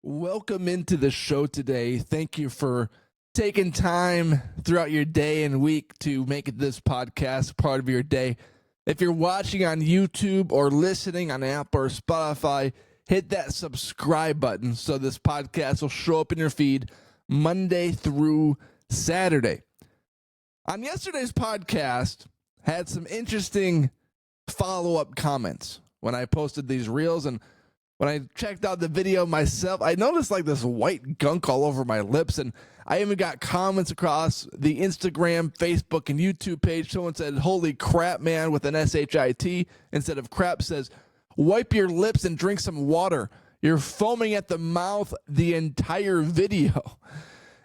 Welcome into the show today. Thank you for taking time throughout your day and week to make this podcast part of your day. If you're watching on YouTube or listening on Apple or Spotify, hit that subscribe button so this podcast will show up in your feed Monday through Saturday. On yesterday's podcast, had some interesting follow-up comments when I posted these reels, and when I checked out the video myself, I noticed like this white gunk all over my lips, and I even got comments across the Instagram, Facebook, and YouTube page. Someone said, "Holy crap, man," with an SHIT instead of crap, says, "Wipe your lips and drink some water. You're foaming at the mouth the entire video."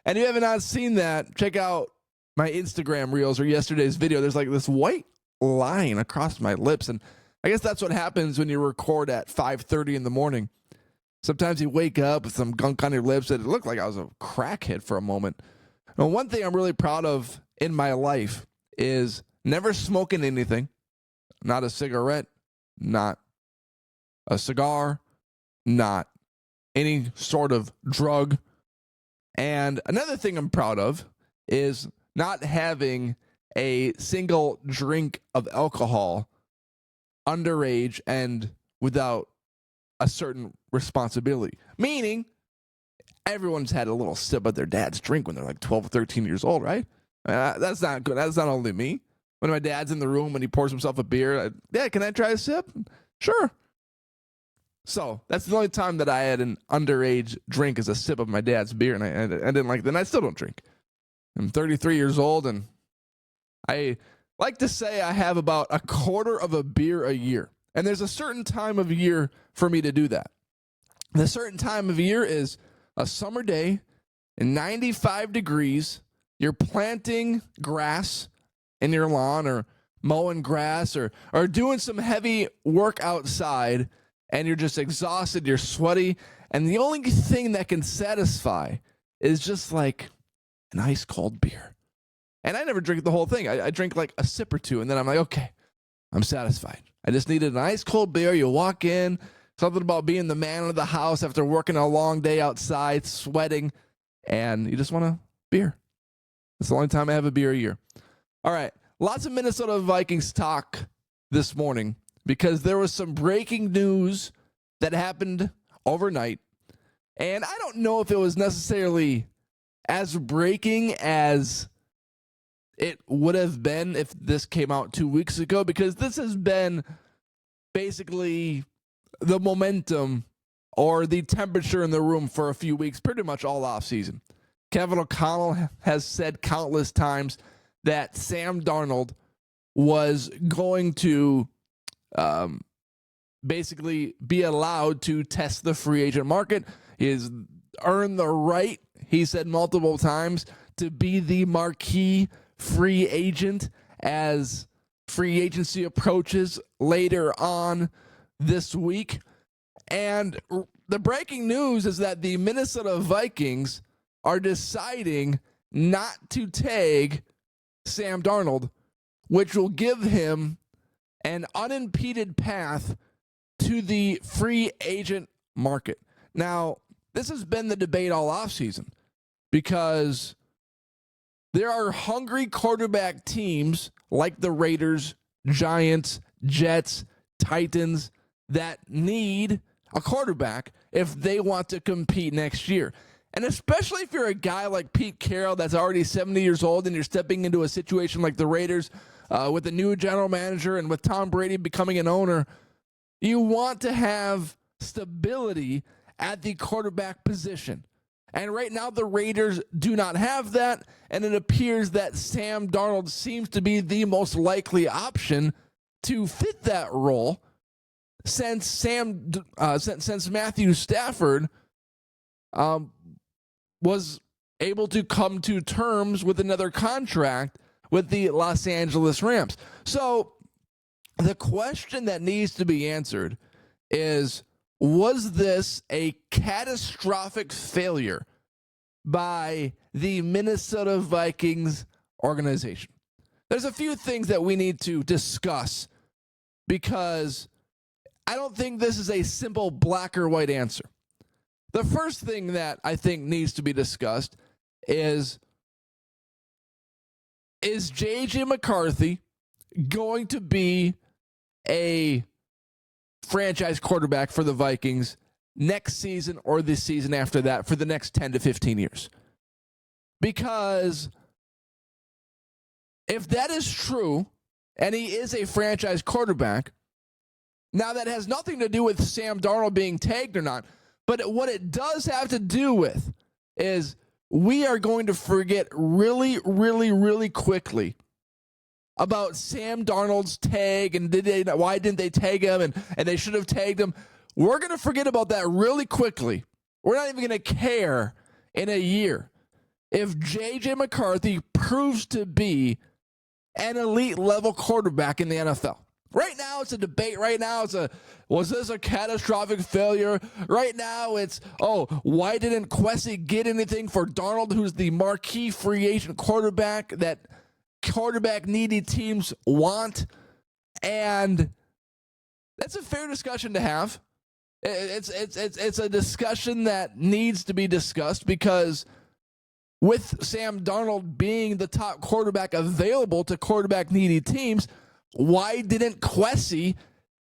And if you have not seen that, check out my Instagram reels or yesterday's video. There's like this white line across my lips, and I guess that's what happens when you record at 5:30 in the morning. Sometimes you wake up with some gunk on your lips, and it looked like I was a crackhead for a moment. Now, one thing I'm really proud of in my life is never smoking anything, not a cigarette, not a cigar, not any sort of drug. And another thing I'm proud of is not having a single drink of alcohol underage and without a certain responsibility. Meaning, everyone's had a little sip of their dad's drink when they're like 12 or 13 years old, right? That's not good. That's not only me. When my dad's in the room and he pours himself a beer, "Dad, can I try a sip?" "Sure." So that's the only time that I had an underage drink is a sip of my dad's beer, and I didn't like that. And I still don't drink. I'm 33 years old, and I like to say I have about a quarter of a beer a year. And there's a certain time of year for me to do that. The certain time of year is a summer day and 95 degrees. You're planting grass in your lawn or mowing grass or doing some heavy work outside, and you're just exhausted, you're sweaty, and the only thing that can satisfy is just like an ice cold beer. And I never drink the whole thing. I drink like a sip or two, and then I'm like, okay, I'm satisfied. I just needed an ice cold beer. You walk in, something about being the man of the house after working a long day outside, sweating, and you just want a beer. That's the only time I have a beer a year. All right, lots of Minnesota Vikings talk this morning because there was some breaking news that happened overnight, and I don't know if it was necessarily as breaking as it would have been if this came out 2 weeks ago, because this has been basically the momentum or the temperature in the room for a few weeks, pretty much all offseason. Kevin O'Connell has said countless times that Sam Darnold was going to basically be allowed to test the free agent market. He has earned the right, he said multiple times, to be the marquee free agent as free agency approaches later on this week. And the breaking news is that the Minnesota Vikings are deciding not to tag Sam Darnold, which will give him an unimpeded path to the free agent market. Now, this has been the debate all offseason because there are hungry quarterback teams like the Raiders, Giants, Jets, Titans that need a quarterback if they want to compete next year. And especially if you're a guy like Pete Carroll that's already 70 years old and you're stepping into a situation like the Raiders with a new general manager and with Tom Brady becoming an owner, you want to have stability at the quarterback position. And right now, the Raiders do not have that, and it appears that Sam Darnold seems to be the most likely option to fit that role since Matthew Stafford was able to come to terms with another contract with the Los Angeles Rams. So the question that needs to be answered is, was this a catastrophic failure by the Minnesota Vikings organization? There's a few things that we need to discuss because I don't think this is a simple black or white answer. The first thing that I think needs to be discussed is J.J. McCarthy going to be a franchise quarterback for the Vikings next season or the season after that for the next 10 to 15 years? Because if that is true, and he is a franchise quarterback, now that has nothing to do with Sam Darnold being tagged or not, but what it does have to do with is we are going to forget really, really, really quickly about Sam Darnold's tag and why didn't they tag him and they should have tagged him. We're going to forget about that really quickly. We're not even going to care in a year if J.J. McCarthy proves to be an elite level quarterback in the NFL. Right now, it's a debate. Right now, was this a catastrophic failure? Right now, it's, why didn't Kwesi get anything for Darnold, who's the marquee free agent quarterback that quarterback-needy teams want? And that's a fair discussion to have. It's a discussion that needs to be discussed because with Sam Darnold being the top quarterback available to quarterback-needy teams, why didn't Kwesi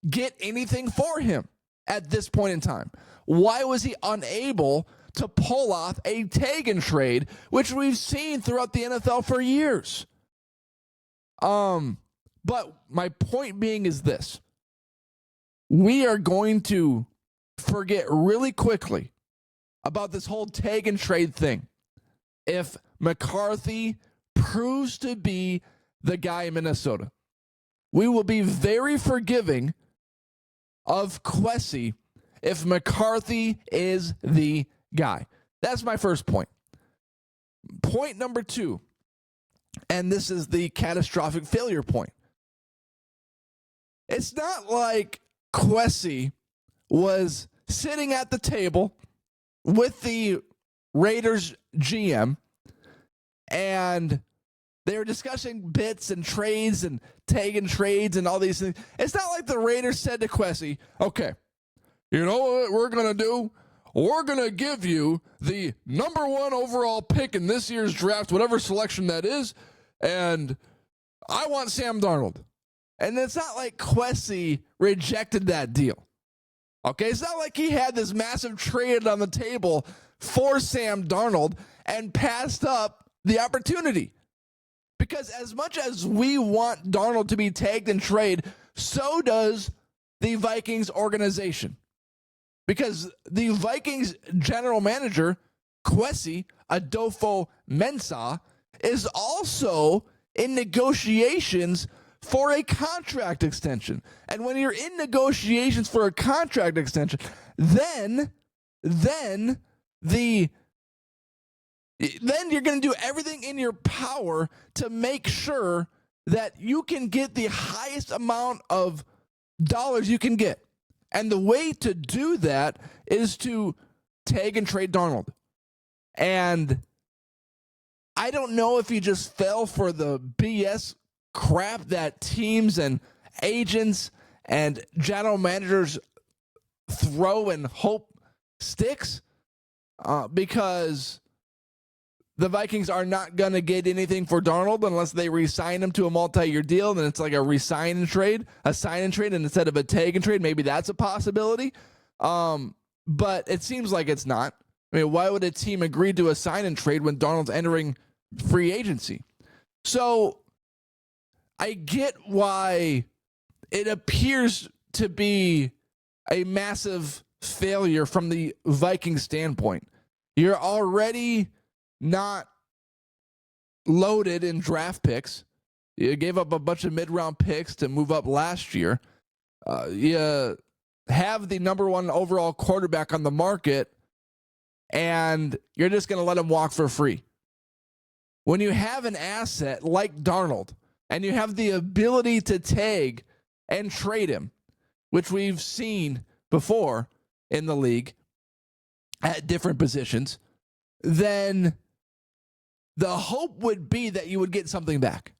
get anything for him at this point in time? Why was he unable to pull off a tag and trade, which we've seen throughout the NFL for years? But my point being is this. We are going to forget really quickly about this whole tag and trade thing if McCarthy proves to be the guy in Minnesota. We will be very forgiving of Kwesi if McCarthy is the guy. That's my first point. Point number 2, and this is the catastrophic failure point. It's not like Kwesi was sitting at the table with the Raiders GM and they were discussing bits and trades and tagging trades and all these things. It's not like the Raiders said to Kwesi, okay, you know what we're going to do? We're going to give you the number 1 overall pick in this year's draft, whatever selection that is, and I want Sam Darnold. And it's not like Kwesi rejected that deal. Okay, it's not like he had this massive trade on the table for Sam Darnold and passed up the opportunity. Because as much as we want Darnold to be tagged and trade, so does the Vikings organization. Because the Vikings general manager, Kwesi Adofo-Mensah, is also in negotiations for a contract extension. And when you're in negotiations for a contract extension, then you're going to do everything in your power to make sure that you can get the highest amount of dollars you can get. And the way to do that is to tag and trade Darnold. And I don't know if he just fell for the BS crap that teams and agents and general managers throw and hope sticks, because the Vikings are not going to get anything for Darnold unless they re-sign him to a multi-year deal. Then it's like a sign and trade, and instead of a tag and trade, maybe that's a possibility. But it seems like it's not. I mean, why would a team agree to a sign and trade when Darnold's entering free agency? So I get why it appears to be a massive failure from the Viking standpoint. You're already not loaded in draft picks. You gave up a bunch of mid-round picks to move up last year. You have the number 1 overall quarterback on the market, and you're just going to let him walk for free. When you have an asset like Darnold, and you have the ability to tag and trade him, which we've seen before in the league at different positions, then the hope would be that you would get something back.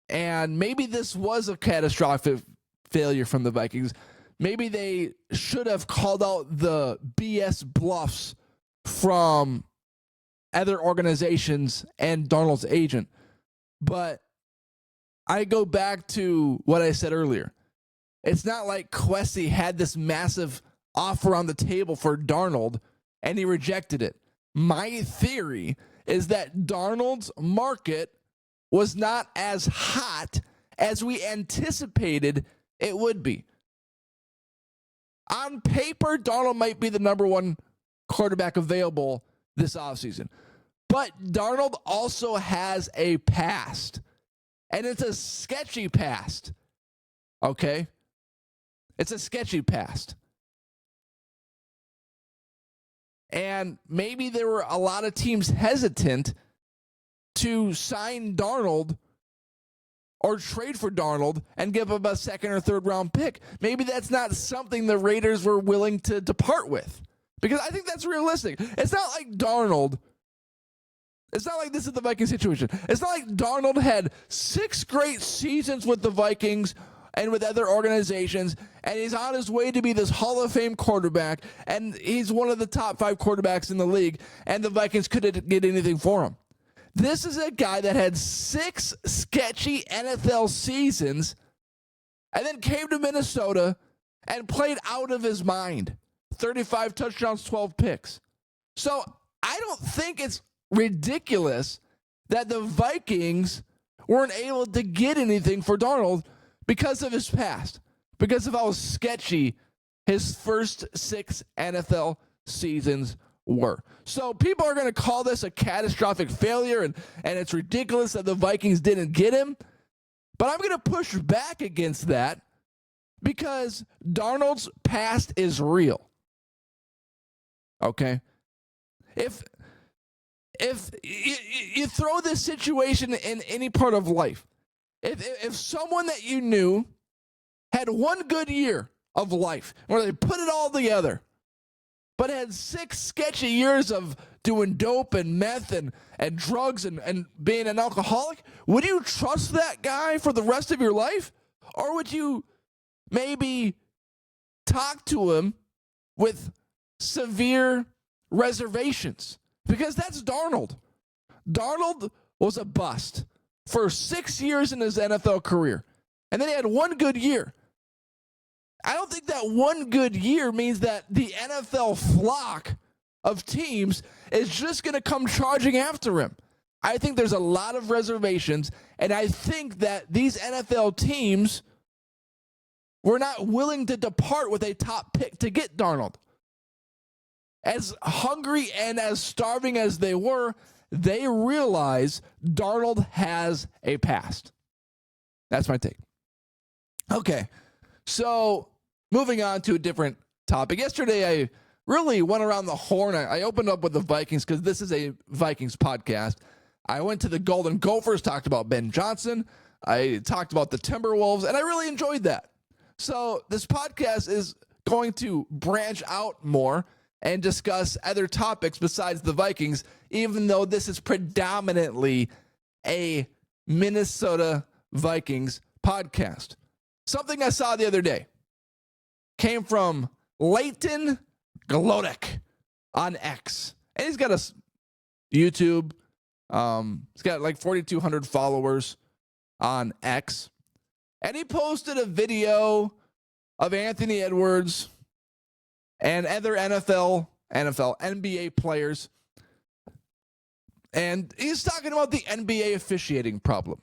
And maybe this was a catastrophic failure from the Vikings. maybe they should have called out the BS bluffs from other organizations and Darnold's agent. But I go back to what I said earlier. It's not like Kwesi had this massive offer on the table for Darnold and he rejected it. My theory is that Darnold's market was not as hot as we anticipated it would be. On paper, Darnold might be the number one quarterback available this offseason. But Darnold also has a past. And it's a sketchy past. Okay? It's a sketchy past. And maybe there were a lot of teams hesitant to sign Darnold or trade for Darnold and give him a second or third round pick. Maybe that's not something the Raiders were willing to depart with. Because I think that's realistic. It's not like Darnold. It's not like this is the Vikings situation. It's not like Darnold had 6 great seasons with the Vikings and with other organizations, and he's on his way to be this Hall of Fame quarterback, and he's one of the top 5 quarterbacks in the league, and the Vikings couldn't get anything for him. This is a guy that had 6 sketchy NFL seasons and then came to Minnesota and played out of his mind. 35 touchdowns, 12 picks. So I don't think it's ridiculous that the Vikings weren't able to get anything for Darnold because of his past, because of how sketchy his first 6 NFL seasons were. So people are going to call this a catastrophic failure, and it's ridiculous that the Vikings didn't get him. But I'm going to push back against that because Darnold's past is real. Okay? If you throw this situation in any part of life, if someone that you knew had one good year of life where they put it all together, but had 6 sketchy years of doing dope and meth and drugs and being an alcoholic, would you trust that guy for the rest of your life? Or would you maybe talk to him with severe reservations? Because that's Darnold. Darnold was a bust for 6 years in his NFL career. And then he had one good year. I don't think that one good year means that the NFL flock of teams is just going to come charging after him. I think there's a lot of reservations, and I think that these NFL teams were not willing to depart with a top pick to get Darnold. As hungry and as starving as they were, they realize Darnold has a past. That's my take. Okay, so moving on to a different topic. Yesterday, I really went around the horn. I opened up with the Vikings because this is a Vikings podcast. I went to the Golden Gophers, talked about Ben Johnson. I talked about the Timberwolves, and I really enjoyed that. So this podcast is going to branch out more and discuss other topics besides the Vikings, even though this is predominantly a Minnesota Vikings podcast. Something I saw the other day came from Leighton Glodek on X. And he's got a YouTube. He's got like 4,200 followers on X. And he posted a video of Anthony Edwards and other NBA players. And he's talking about the NBA officiating problem.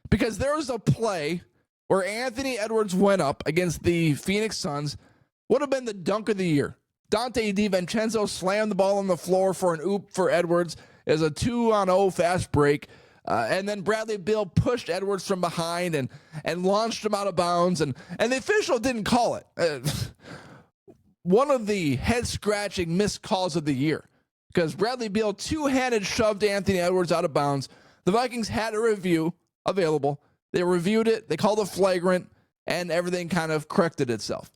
Because there was a play where Anthony Edwards went up against the Phoenix Suns. Would have been the dunk of the year. Dante DiVincenzo slammed the ball on the floor for an oop for Edwards as a 2-on-0 fast break. And then Bradley Beal pushed Edwards from behind and launched him out of bounds. And the official didn't call it. One of the head-scratching missed calls of the year. Because Bradley Beal two-handed shoved Anthony Edwards out of bounds. The Vikings had a review available. They reviewed it. They called it flagrant. And everything kind of corrected itself.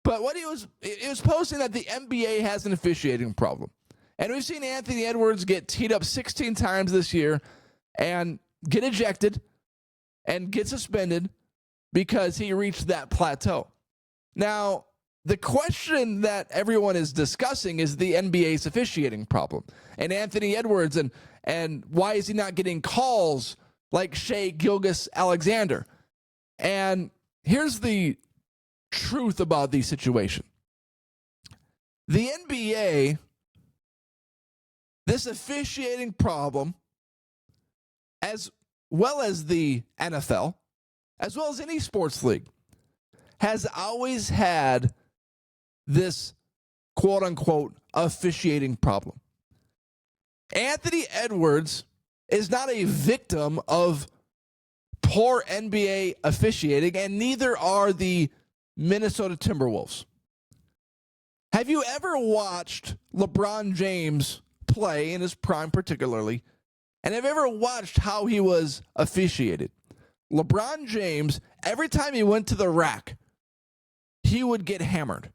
But what he was posting that the NBA has an officiating problem. And we've seen Anthony Edwards get teed up 16 times this year and get ejected and get suspended because he reached that plateau. Now, the question that everyone is discussing is the NBA's officiating problem. And Anthony Edwards, and why is he not getting calls like Shai Gilgeous-Alexander? And here's the truth about the situation. The NBA, this officiating problem, as well as the NFL, as well as any sports league, has always had this quote-unquote officiating problem. Anthony Edwards is not a victim of poor NBA officiating, and neither are the Minnesota Timberwolves. Have you ever watched LeBron James play, in his prime particularly, and have you ever watched how he was officiated? LeBron James, every time he went to the rack, he would get hammered.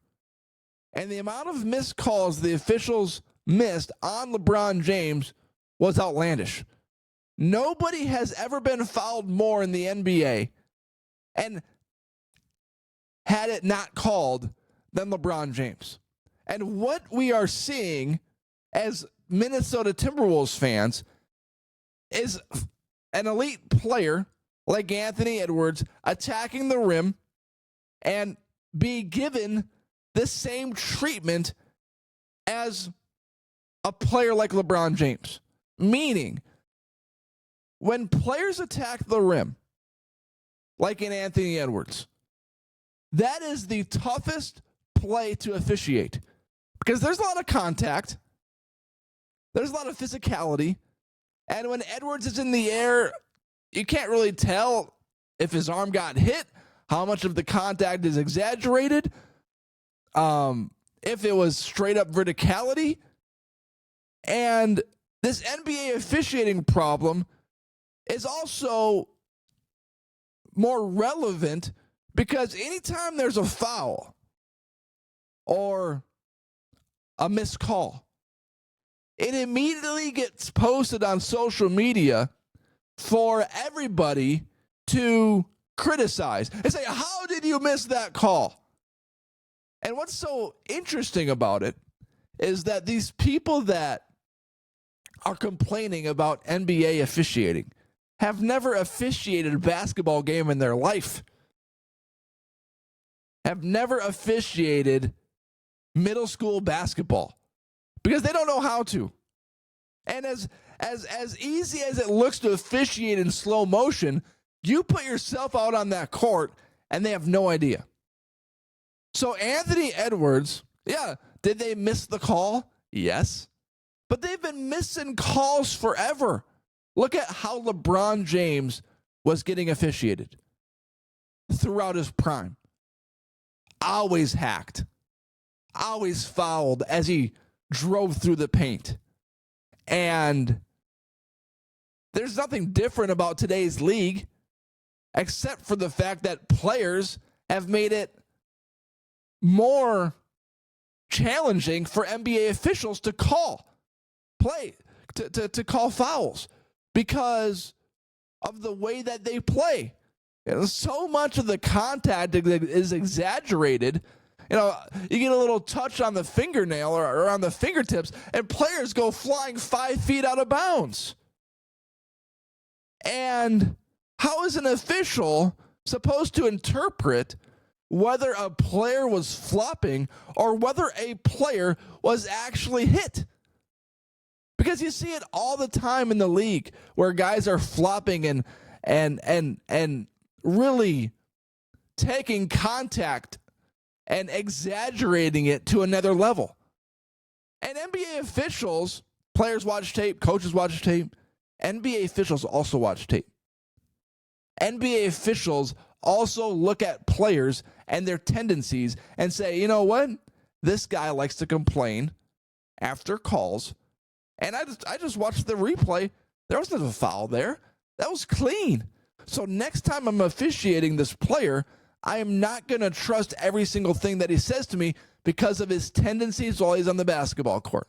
And the amount of missed calls the officials missed on LeBron James was outlandish. Nobody has ever been fouled more in the NBA and had it not called than LeBron James. And what we are seeing as Minnesota Timberwolves fans is an elite player like Anthony Edwards attacking the rim and be given the same treatment as a player like LeBron James. Meaning, when players attack the rim, like in Anthony Edwards, that is the toughest play to officiate because there's a lot of contact, there's a lot of physicality, and when Edwards is in the air, you can't really tell if his arm got hit, how much of the contact is exaggerated, if it was straight up verticality. And this NBA officiating problem is also more relevant because anytime there's a foul or a missed call, it immediately gets posted on social media for everybody to criticize and say, how did you miss that call? And what's so interesting about it is that these people that are complaining about NBA officiating have never officiated a basketball game in their life, have never officiated middle school basketball because they don't know how to. And as easy as it looks to officiate in slow motion, you put yourself out on that court and they have no idea. So Anthony Edwards, yeah, did they miss the call? Yes. But they've been missing calls forever. Look at how LeBron James was getting officiated throughout his prime. Always hacked. Always fouled as he drove through the paint. And there's nothing different about today's league except for the fact that players have made it more challenging for NBA officials to call to call fouls because of the way that they play. So much of the contact is exaggerated. You get a little touch on the fingernail or on the fingertips, and players go flying 5 feet out of bounds. And how is an official supposed to interpret whether a player was flopping or whether a player was actually hit? Because you see it all the time in the league where guys are flopping and really taking contact and exaggerating it to another level. And NBA officials, players watch tape, coaches watch tape, NBA officials also watch tape. NBA officials also look at players and their tendencies and say, you know what? This guy likes to complain after calls. And I just watched the replay. There wasn't a foul there. That was clean. So next time I'm officiating this player, I am not going to trust every single thing that he says to me because of his tendencies while he's on the basketball court.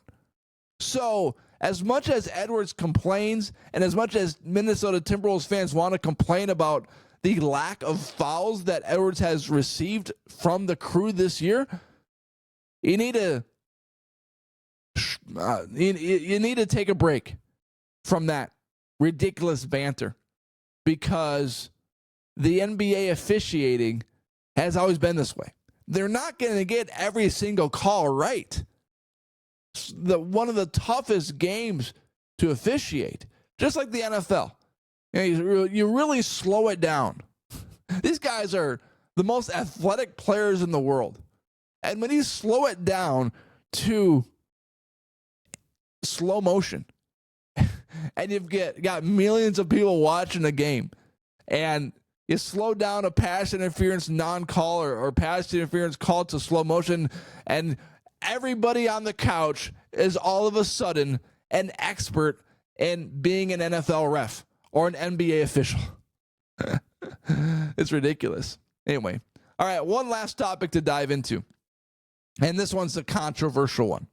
So as much as Edwards complains and as much as Minnesota Timberwolves fans want to complain about the lack of fouls that Edwards has received from the crew this year, you need to you need to take a break from that ridiculous banter, because the NBA officiating has always been this way. They're not going to get every single call right. One of the toughest games to officiate, just like the NFL. You really slow it down. These guys are the most athletic players in the world. And when you slow it down to slow motion, and you've got millions of people watching the game, and you slow down a pass interference non-call or pass interference call to slow motion, and everybody on the couch is all of a sudden an expert in being an NFL ref or an NBA official. It's ridiculous. Anyway, all right, one last topic to dive into, and this one's a controversial one.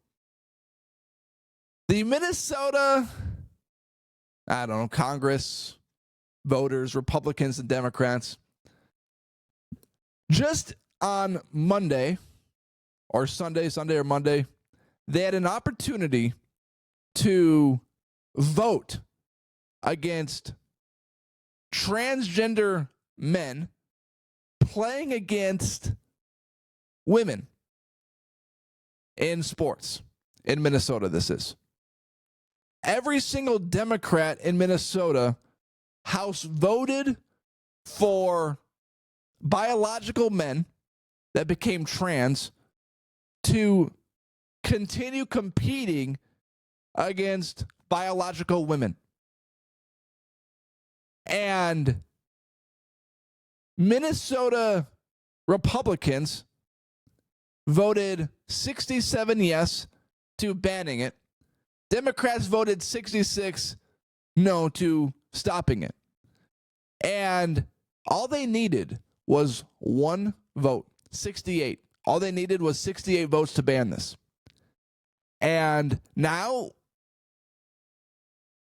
The Minnesota, Congress, voters, Republicans and Democrats, just on Monday or Sunday or Monday, they had an opportunity to vote against transgender men playing against women in sports. In Minnesota, this is. Every single Democrat in Minnesota House voted for biological men that became trans to continue competing against biological women. And Minnesota Republicans voted 67 yes to banning it. Democrats voted 66 no to stopping it. And all they needed was one vote, 68. All they needed was 68 votes to ban this. And now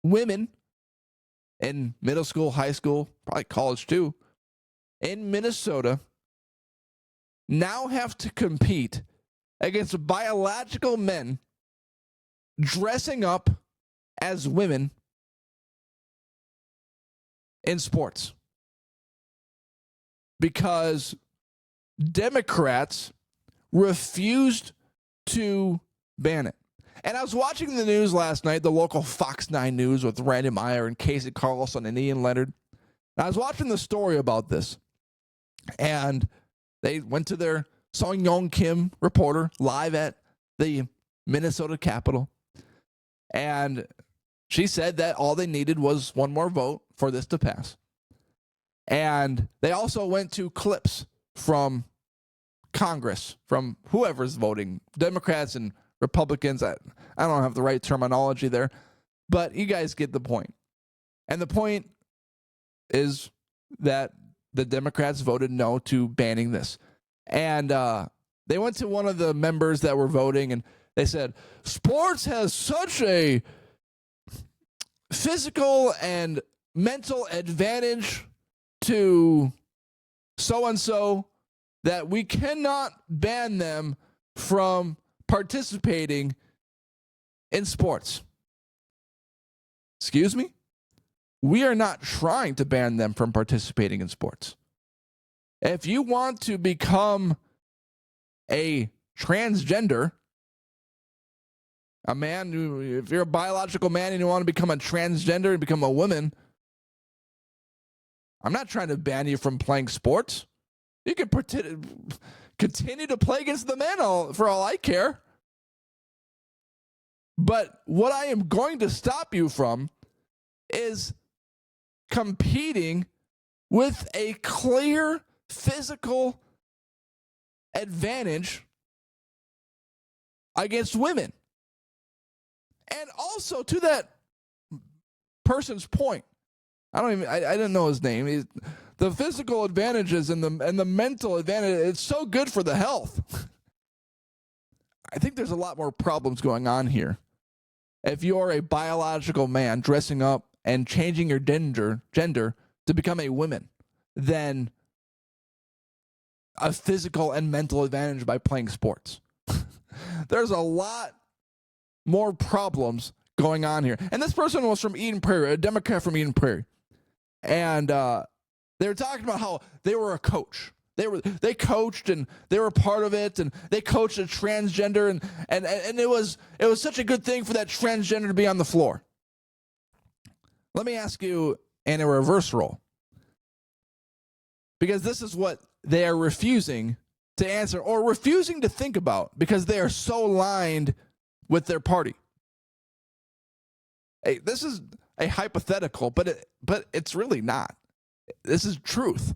women in middle school, high school, probably college too, in Minnesota now have to compete against biological men dressing up as women in sports, because Democrats refused to ban it. And I was watching the news last night, the local Fox 9 News with Randy Meyer and Casey Carlson and Ian Leonard. And I was watching the story about this, and they went to their Song Yong Kim reporter live at the Minnesota Capitol. And she said that all they needed was one more vote for this to pass. And they also went to clips from Congress, from whoever's voting, Democrats and Republicans. I don't have the right terminology there, but you guys get the point. And the point is that the Democrats voted no to banning this. And they went to one of the members that were voting, and they said, sports has such a physical and mental advantage to so-and-so that we cannot ban them from participating in sports. Excuse me? We are not trying to ban them from participating in sports. If you want to become a transgender, a man, if you're a biological man and you want to become a transgender and become a woman, I'm not trying to ban you from playing sports. You can continue to play against the men for all I care. But what I am going to stop you from is competing with a clear physical advantage against women. And also, to that person's point, I didn't know his name. The physical advantages and the mental advantage, it's so good for the health. I think there's a lot more problems going on here. If you're a biological man dressing up and changing your gender to become a woman, than a physical and mental advantage by playing sports. There's a lot more problems going on here. And this person was from Eden Prairie, a Democrat from Eden Prairie. And they were talking about how they were a coach. They coached and they were part of it, and they coached a transgender, and it was such a good thing for that transgender to be on the floor. Let me ask you in a reverse role, because this is what they are refusing to answer or refusing to think about because they are so aligned with their party. Hey, this is a hypothetical, but it's really not. This is truth.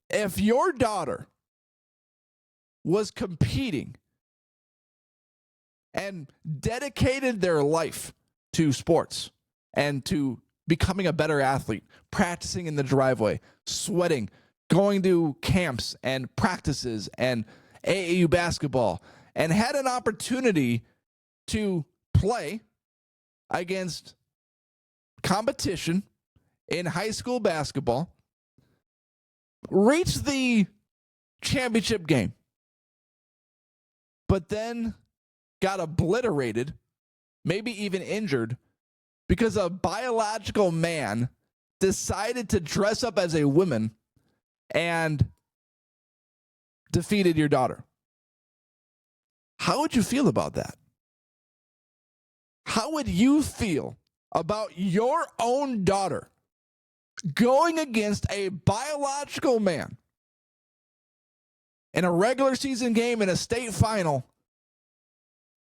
If your daughter was competing and dedicated their life to sports and to becoming a better athlete, practicing in the driveway, sweating, going to camps and practices and AAU basketball, and had an opportunity to play against competition in high school basketball, reached the championship game, but then got obliterated, maybe even injured, because a biological man decided to dress up as a woman and defeated your daughter. How would you feel about that? How would you feel about your own daughter going against a biological man in a regular season game in a state final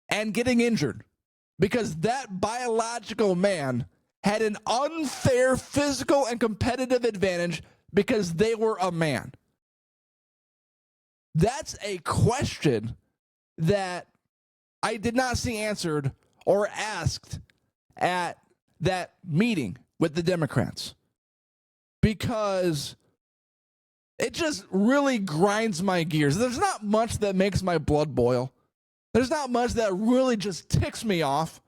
and getting injured because that biological man had an unfair physical and competitive advantage because they were a man? That's a question that I did not see answered or asked at that meeting with the Democrats, because it just really grinds my gears. There's not much that makes my blood boil. There's not much that really just ticks me off,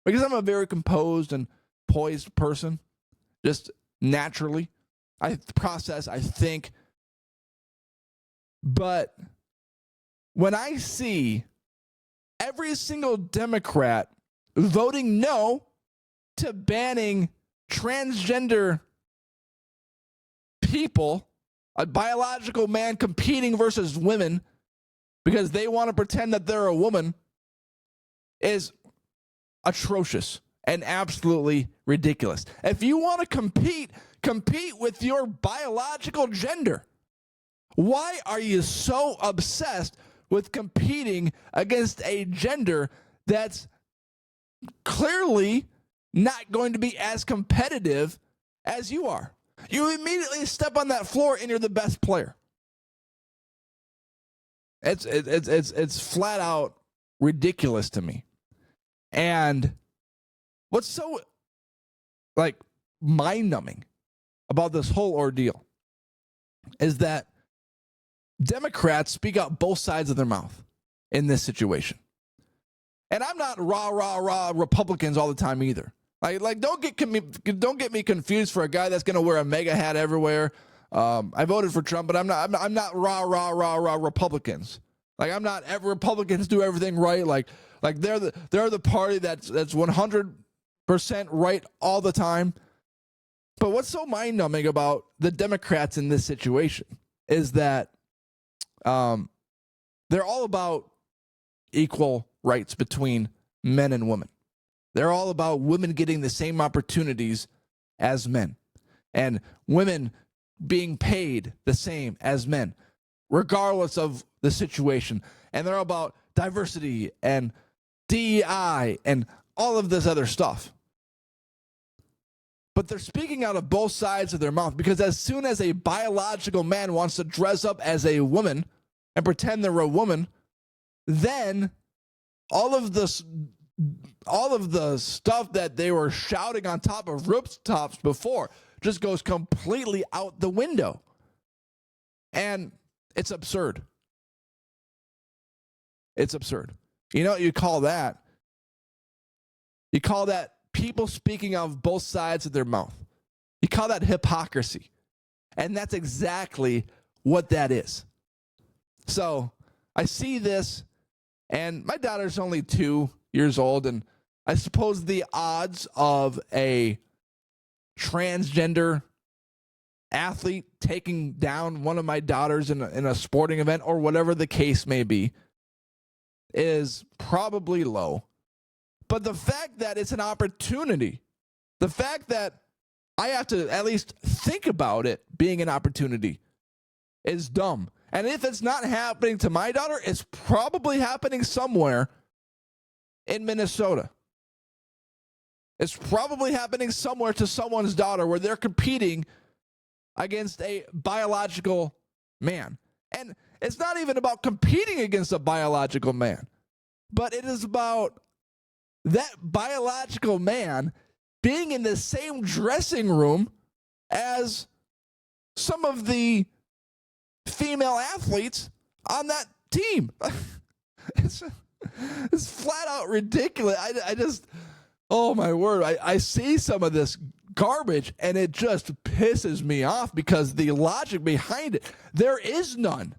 because I'm a very composed and poised person, just naturally. I process, I think. But when I see every single Democrat voting no to banning transgender people, a biological man competing versus women because they want to pretend that they're a woman, is atrocious and absolutely ridiculous. If you want to compete with your biological gender. Why are you so obsessed with competing against a gender that's clearly not going to be as competitive as you are? You immediately step on that floor and you're the best player. It's flat out ridiculous to me. And what's so mind-numbing about this whole ordeal is that Democrats speak out both sides of their mouth in this situation. And I'm not rah Republicans all the time either. Don't get me confused for a guy that's going to wear a mega hat everywhere. I voted for Trump, but I'm not rah Republicans. I'm not Republicans do everything right. They're the party that's 100% right all the time. But what's so mind-numbing about the Democrats in this situation is that they're all about equal rights between men and women. They're all about women getting the same opportunities as men, and women being paid the same as men, regardless of the situation. And they're all about diversity and DEI and all of this other stuff. But they're speaking out of both sides of their mouth, because as soon as a biological man wants to dress up as a woman and pretend they're a woman, then all of the stuff that they were shouting on top of rooftops before just goes completely out the window. And it's absurd. It's absurd. You know what you call that? You call that people speaking out of both sides of their mouth. You call that hypocrisy. And that's exactly what that is. So I see this, and my daughter's only 2 years old, and I suppose the odds of a transgender athlete taking down one of my daughters in a sporting event or whatever the case may be is probably low. But the fact that it's an opportunity, the fact that I have to at least think about it being an opportunity is dumb. And if it's not happening to my daughter, it's probably happening somewhere in Minnesota. It's probably happening somewhere to someone's daughter where they're competing against a biological man. And it's not even about competing against a biological man, but it is about that biological man being in the same dressing room as some of the female athletes on that team. It's flat out ridiculous. I just, oh my word, I see some of this garbage and it just pisses me off because the logic behind it, there is none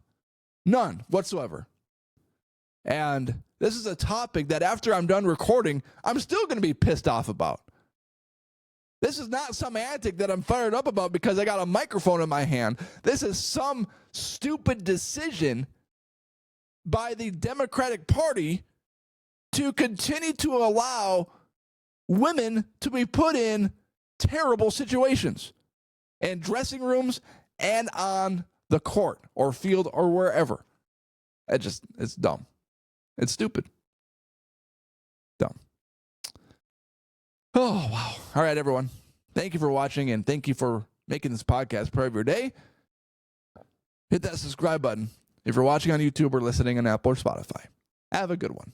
whatsoever. And this is a topic that after I'm done recording, I'm still going to be pissed off about. This is not some antic that I'm fired up about because I got a microphone in my hand. This is some stupid decision by the Democratic Party to continue to allow women to be put in terrible situations in dressing rooms and on the court or field or wherever. It's dumb. It's stupid. Dumb. Oh, wow. All right, everyone. Thank you for watching, and thank you for making this podcast part of your day. Hit that subscribe button if you're watching on YouTube or listening on Apple or Spotify. Have a good one.